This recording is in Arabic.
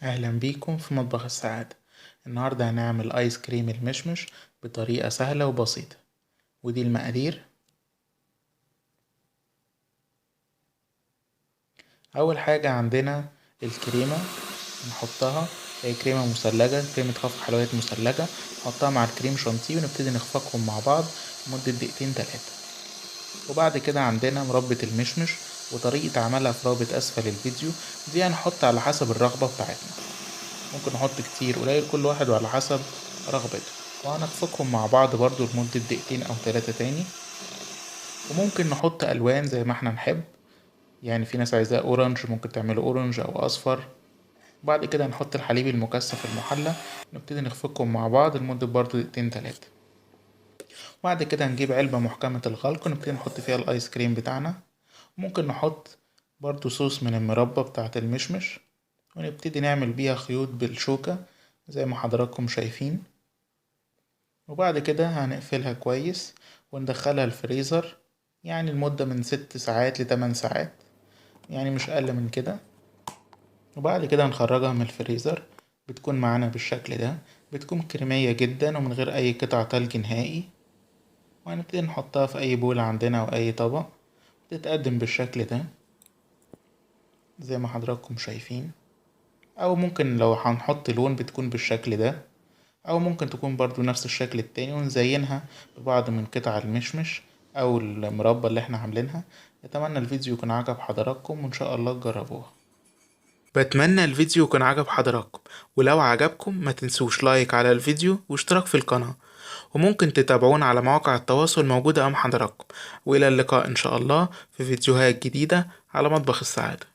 اهلا بيكم في مطبخ السعادة. النهاردة هنعمل ايس كريم المشمش بطريقة سهلة وبسيطة، ودي المقادير. اول حاجة عندنا الكريمة نحطها، هي كريمة مثلجة، كريمة خفق حلويات مثلجة، نحطها مع الكريم شانتيه ونبتدي نخفقهم مع بعض لمدة دقيقتين 3. وبعد كده عندنا مربى المشمش، وطريقة عملها في رابط اسفل الفيديو. دي هنحط على حسب الرغبة بتاعتنا، ممكن نحط كتير قليل كل واحد وعلى حسب رغبته. وهنخفقهم مع بعض برضو لمدة دقيقتين او 3 تاني. وممكن نحط الوان زي ما احنا نحب، يعني في ناس عايزاه اورنج ممكن تعمله اورنج او اصفر. بعد كده نحط الحليب المكثف المحلى، نبتدي نخفقهم مع بعض لمدة برضو دقيقتين 3. بعد كده نجيب علبة محكمة الغلق ونبتدي نحط فيها الايس كريم بتاعنا. ممكن نحط برضو صوص من المربى بتاعة المشمش، ونبتدي نعمل بيها خيوط بالشوكة زي ما حضراتكم شايفين. وبعد كده هنقفلها كويس وندخلها الفريزر، يعني المدة من 6 ساعات ل8 ساعات، يعني مش أقل من كده. وبعد كده هنخرجها من الفريزر، بتكون معانا بالشكل ده، بتكون كريمية جدا ومن غير أي قطع تلج نهائي. وهنبتدي نحطها في أي بول عندنا أو أي طبق، تتقدم بالشكل ده زي ما حضراتكم شايفين. أو ممكن لو هنحط لون بتكون بالشكل ده، او ممكن تكون برضو نفس الشكل التاني ونزينها ببعض من قطع المشمش او المربى اللي احنا عاملينها. اتمنى الفيديو يكون عجب حضراتكم وان شاء الله تجربوها. بتمنى الفيديو يكون عجب حضراتكم، ولو عجبكم ما تنسوش لايك على الفيديو واشتراك في القناة، وممكن تتابعونا على مواقع التواصل موجودة امام حضراتكم. والى اللقاء ان شاء الله في فيديوهات جديدة على مطبخ السعادة.